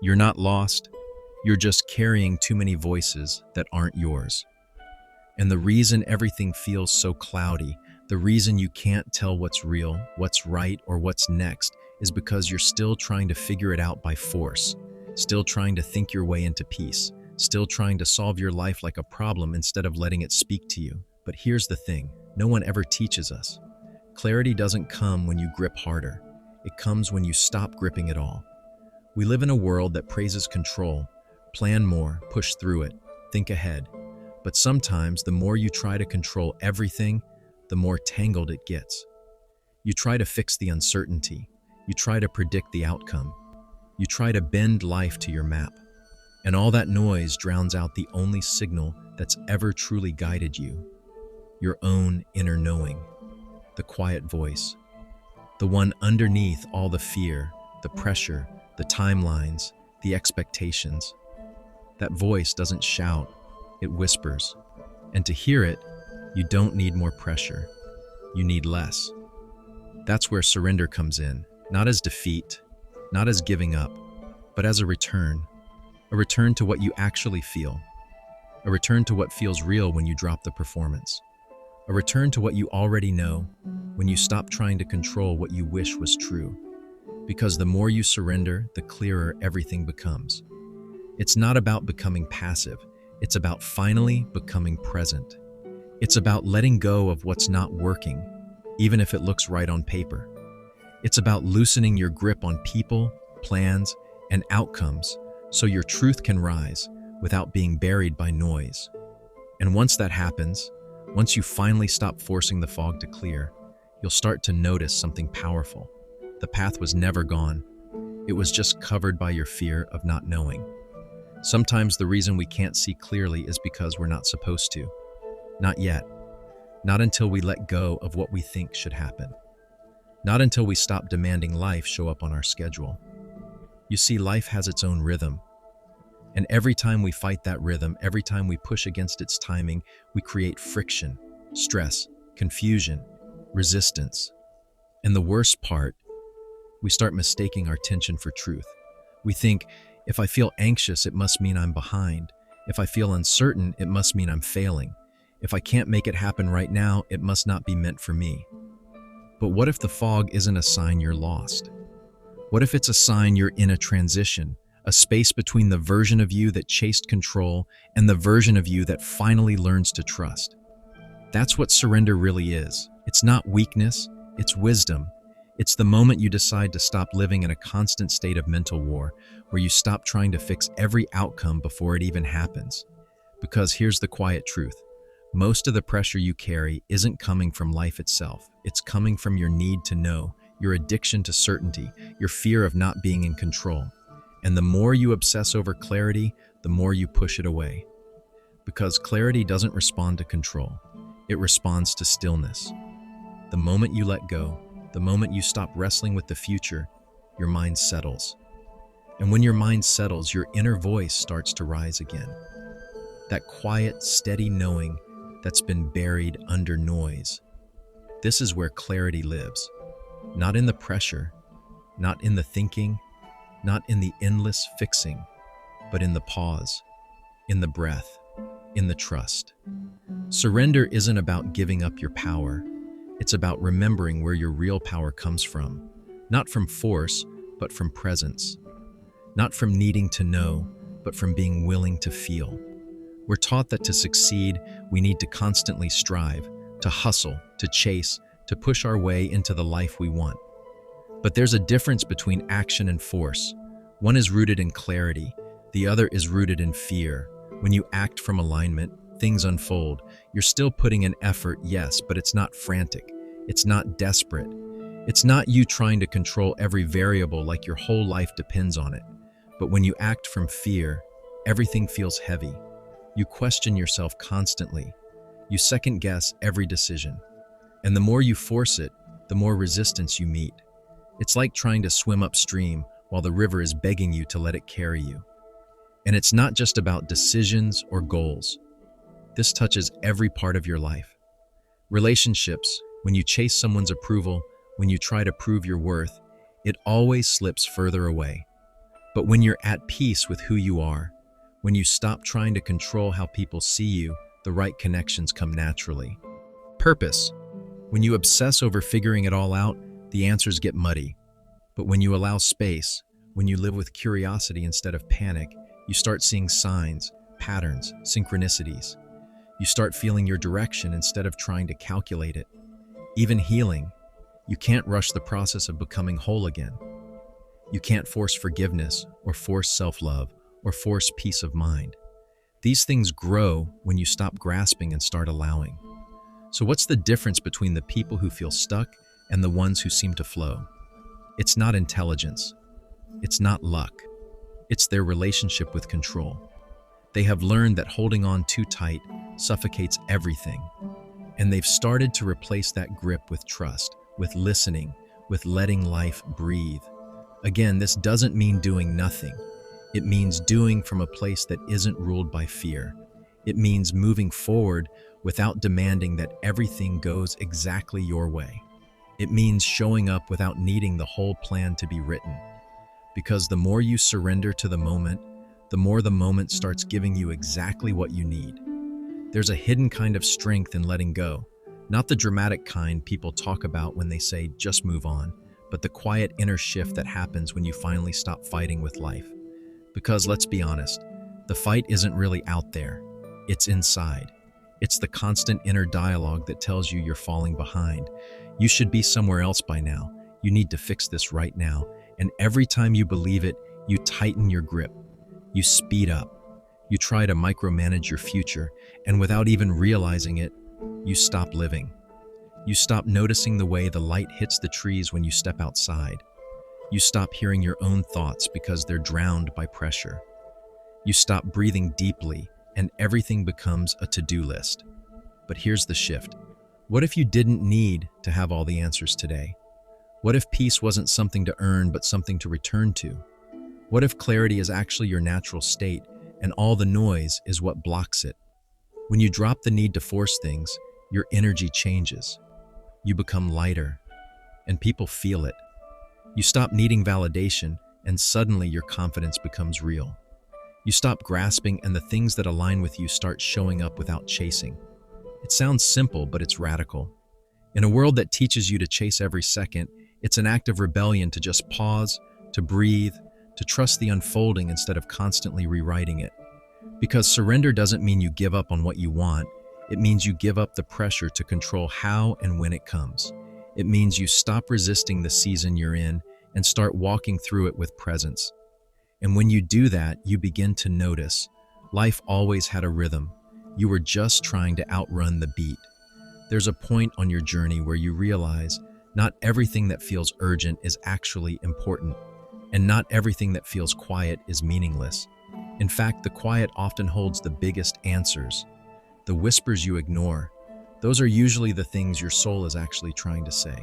You're not lost. You're just carrying too many voices that aren't yours. And the reason everything feels so cloudy, the reason you can't tell what's real, what's right, or what's next is because you're still trying to figure it out by force, still trying to think your way into peace, still trying to solve your life like a problem instead of letting it speak to you. But here's the thing, no one ever teaches us. Clarity doesn't come when you grip harder. It comes when you stop gripping at all. We live in a world that praises control, plan more, push through it, think ahead. But sometimes the more you try to control everything, the more tangled it gets. You try to fix the uncertainty. You try to predict the outcome. You try to bend life to your map. And all that noise drowns out the only signal that's ever truly guided you. Your own inner knowing. The quiet voice. The one underneath all the fear, the pressure, the timelines, the expectations. That voice doesn't shout, it whispers. And to hear it, you don't need more pressure. You need less. That's where surrender comes in, not as defeat, not as giving up, but as a return to what you actually feel, a return to what feels real when you drop the performance, a return to what you already know when you stop trying to control what you wish was true. Because the more you surrender, the clearer everything becomes. It's not about becoming passive. It's about finally becoming present. It's about letting go of what's not working, even if it looks right on paper. It's about loosening your grip on people, plans, and outcomes so your truth can rise without being buried by noise. And once that happens, once you finally stop forcing the fog to clear, you'll start to notice something powerful. The path was never gone. It was just covered by your fear of not knowing. Sometimes the reason we can't see clearly is because we're not supposed to. Not yet. Not until we let go of what we think should happen. Not until we stop demanding life show up on our schedule. You see, life has its own rhythm. And every time we fight that rhythm, every time we push against its timing, we create friction, stress, confusion, resistance. And the worst part, we start mistaking our tension for truth. We think, if I feel anxious, it must mean I'm behind. If I feel uncertain, it must mean I'm failing. If I can't make it happen right now, it must not be meant for me. But what if the fog isn't a sign you're lost? What if it's a sign you're in a transition, a space between the version of you that chased control and the version of you that finally learns to trust? That's what surrender really is. It's not weakness, it's wisdom. It's the moment you decide to stop living in a constant state of mental war, where you stop trying to fix every outcome before it even happens. Because here's the quiet truth. Most of the pressure you carry isn't coming from life itself. It's coming from your need to know, your addiction to certainty, your fear of not being in control. And the more you obsess over clarity, the more you push it away. Because clarity doesn't respond to control. It responds to stillness. The moment you let go, the moment you stop wrestling with the future, your mind settles. And when your mind settles, your inner voice starts to rise again. That quiet, steady knowing that's been buried under noise. This is where clarity lives. Not in the pressure, not in the thinking, not in the endless fixing, but in the pause, in the breath, in the trust. Surrender isn't about giving up your power. It's about remembering where your real power comes from. Not from force, but from presence. Not from needing to know, but from being willing to feel. We're taught that to succeed, we need to constantly strive, to hustle, to chase, to push our way into the life we want. But there's a difference between action and force. One is rooted in clarity, the other is rooted in fear. When you act from alignment, things unfold. You're still putting in effort, yes, but it's not frantic. It's not desperate. It's not you trying to control every variable like your whole life depends on it. But when you act from fear, everything feels heavy. You question yourself constantly. You second guess every decision. And the more you force it, the more resistance you meet. It's like trying to swim upstream while the river is begging you to let it carry you. And it's not just about decisions or goals. This touches every part of your life. Relationships, when you chase someone's approval, when you try to prove your worth, it always slips further away. But when you're at peace with who you are, when you stop trying to control how people see you, the right connections come naturally. Purpose. When you obsess over figuring it all out, the answers get muddy. But when you allow space, when you live with curiosity instead of panic, you start seeing signs, patterns, synchronicities. You start feeling your direction instead of trying to calculate it. Even healing, you can't rush the process of becoming whole again. You can't force forgiveness or force self-love or force peace of mind. These things grow when you stop grasping and start allowing. So what's the difference between the people who feel stuck and the ones who seem to flow? It's not intelligence. It's not luck. It's their relationship with control. They have learned that holding on too tight suffocates everything. And they've started to replace that grip with trust, with listening, with letting life breathe. Again, this doesn't mean doing nothing. It means doing from a place that isn't ruled by fear. It means moving forward without demanding that everything goes exactly your way. It means showing up without needing the whole plan to be written. Because the more you surrender to the moment, the more the moment starts giving you exactly what you need. There's a hidden kind of strength in letting go, not the dramatic kind people talk about when they say, just move on, but the quiet inner shift that happens when you finally stop fighting with life. Because let's be honest, the fight isn't really out there, it's inside. It's the constant inner dialogue that tells you you're falling behind. You should be somewhere else by now. You need to fix this right now. And every time you believe it, you tighten your grip. You speed up. You try to micromanage your future, and without even realizing it, you stop living. You stop noticing the way the light hits the trees when you step outside. You stop hearing your own thoughts because they're drowned by pressure. You stop breathing deeply, and everything becomes a to-do list. But here's the shift. What if you didn't need to have all the answers today? What if peace wasn't something to earn, but something to return to? What if clarity is actually your natural state, and all the noise is what blocks it? When you drop the need to force things, your energy changes. You become lighter, and people feel it. You stop needing validation, and suddenly your confidence becomes real. You stop grasping, and the things that align with you start showing up without chasing. It sounds simple, but it's radical. In a world that teaches you to chase every second, it's an act of rebellion to just pause, to breathe, to trust the unfolding instead of constantly rewriting it. Because surrender doesn't mean you give up on what you want. It means you give up the pressure to control how and when it comes. It means you stop resisting the season you're in and start walking through it with presence. And when you do that, you begin to notice life always had a rhythm. You were just trying to outrun the beat. There's a point on your journey where you realize not everything that feels urgent is actually important, and not everything that feels quiet is meaningless. In fact, the quiet often holds the biggest answers. The whispers you ignore, those are usually the things your soul is actually trying to say.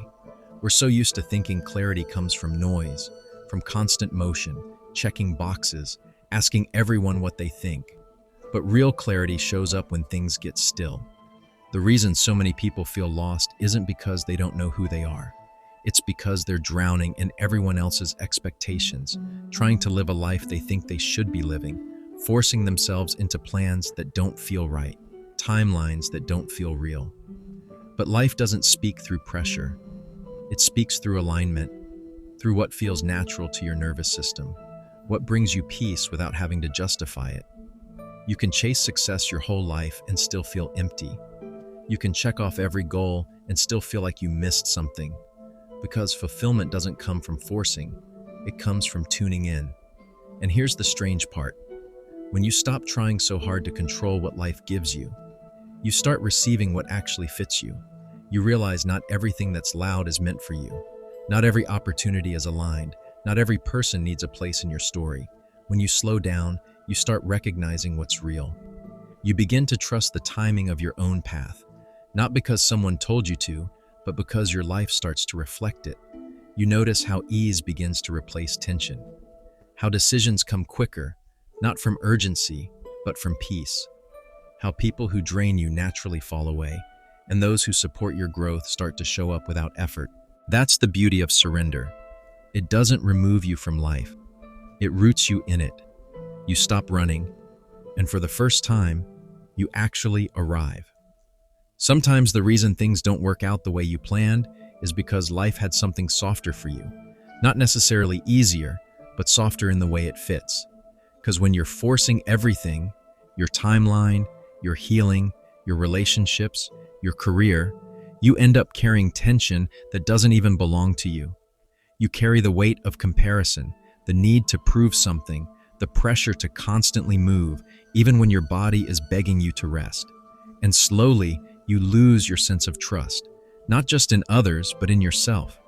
We're so used to thinking clarity comes from noise, from constant motion, checking boxes, asking everyone what they think. But real clarity shows up when things get still. The reason so many people feel lost isn't because they don't know who they are. It's because they're drowning in everyone else's expectations, trying to live a life they think they should be living, forcing themselves into plans that don't feel right, timelines that don't feel real. But life doesn't speak through pressure. It speaks through alignment, through what feels natural to your nervous system, what brings you peace without having to justify it. You can chase success your whole life and still feel empty. You can check off every goal and still feel like you missed something. Because fulfillment doesn't come from forcing, it comes from tuning in. And here's the strange part. When you stop trying so hard to control what life gives you, you start receiving what actually fits you. You realize not everything that's loud is meant for you. Not every opportunity is aligned. Not every person needs a place in your story. When you slow down, you start recognizing what's real. You begin to trust the timing of your own path, not because someone told you to, but because your life starts to reflect it. You notice how ease begins to replace tension, how decisions come quicker, not from urgency, but from peace, how people who drain you naturally fall away, and those who support your growth start to show up without effort. That's the beauty of surrender. It doesn't remove you from life. It roots you in it. You stop running, and for the first time, you actually arrive. Sometimes the reason things don't work out the way you planned is because life had something softer for you. Not necessarily easier, but softer in the way it fits. Because when you're forcing everything, your timeline, your healing, your relationships, your career, you end up carrying tension that doesn't even belong to you. You carry the weight of comparison, the need to prove something, the pressure to constantly move, even when your body is begging you to rest. And slowly, you lose your sense of trust, not just in others, but in yourself,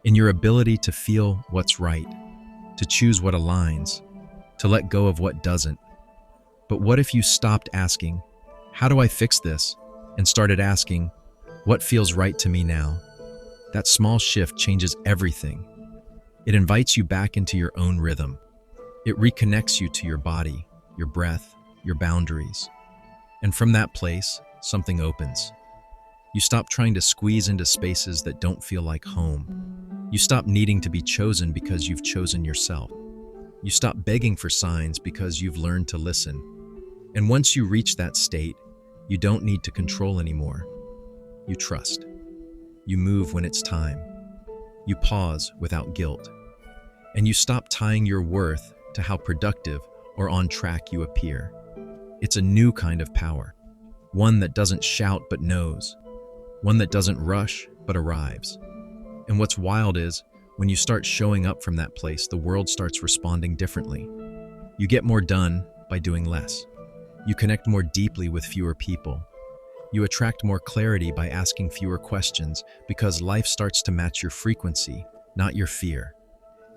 in your ability to feel what's right, to choose what aligns, to let go of what doesn't. But what if you stopped asking, "How do I fix this?" and started asking, "What feels right to me now?" That small shift changes everything. It invites you back into your own rhythm. It reconnects you to your body, your breath, your boundaries. And from that place, something opens. You stop trying to squeeze into spaces that don't feel like home. You stop needing to be chosen because you've chosen yourself. You stop begging for signs because you've learned to listen. And once you reach that state, you don't need to control anymore. You trust. You move when it's time. You pause without guilt. And you stop tying your worth to how productive or on track you appear. It's a new kind of power. One that doesn't shout but knows. One that doesn't rush but arrives. And what's wild is, when you start showing up from that place, the world starts responding differently. You get more done by doing less. You connect more deeply with fewer people. You attract more clarity by asking fewer questions because life starts to match your frequency, not your fear.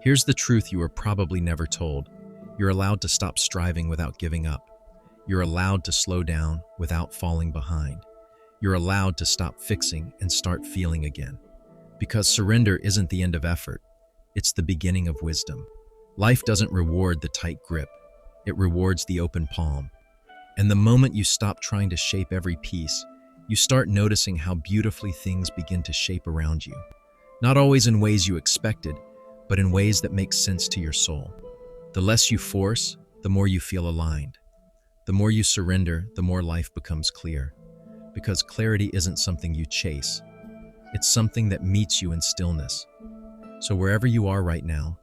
Here's the truth you were probably never told. You're allowed to stop striving without giving up. You're allowed to slow down without falling behind. You're allowed to stop fixing and start feeling again. Because surrender isn't the end of effort. It's the beginning of wisdom. Life doesn't reward the tight grip. It rewards the open palm. And the moment you stop trying to shape every piece, you start noticing how beautifully things begin to shape around you. Not always in ways you expected, but in ways that make sense to your soul. The less you force, the more you feel aligned. The more you surrender, the more life becomes clear. Because clarity isn't something you chase. It's something that meets you in stillness. So wherever you are right now,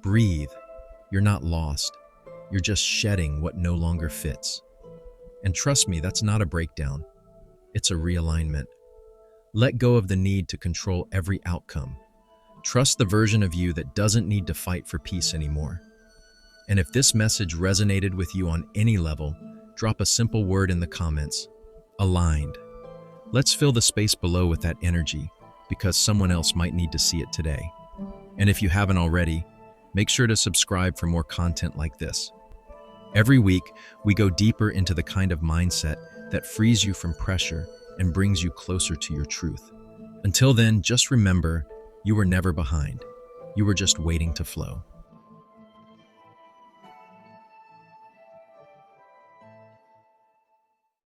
breathe. You're not lost. You're just shedding what no longer fits. And trust me, that's not a breakdown. It's a realignment. Let go of the need to control every outcome. Trust the version of you that doesn't need to fight for peace anymore. And if this message resonated with you on any level, drop a simple word in the comments. Aligned. Let's fill the space below with that energy, because someone else might need to see it today. And if you haven't already, make sure to subscribe for more content like this. Every week, we go deeper into the kind of mindset that frees you from pressure and brings you closer to your truth. Until then, just remember, you were never behind. You were just waiting to flow.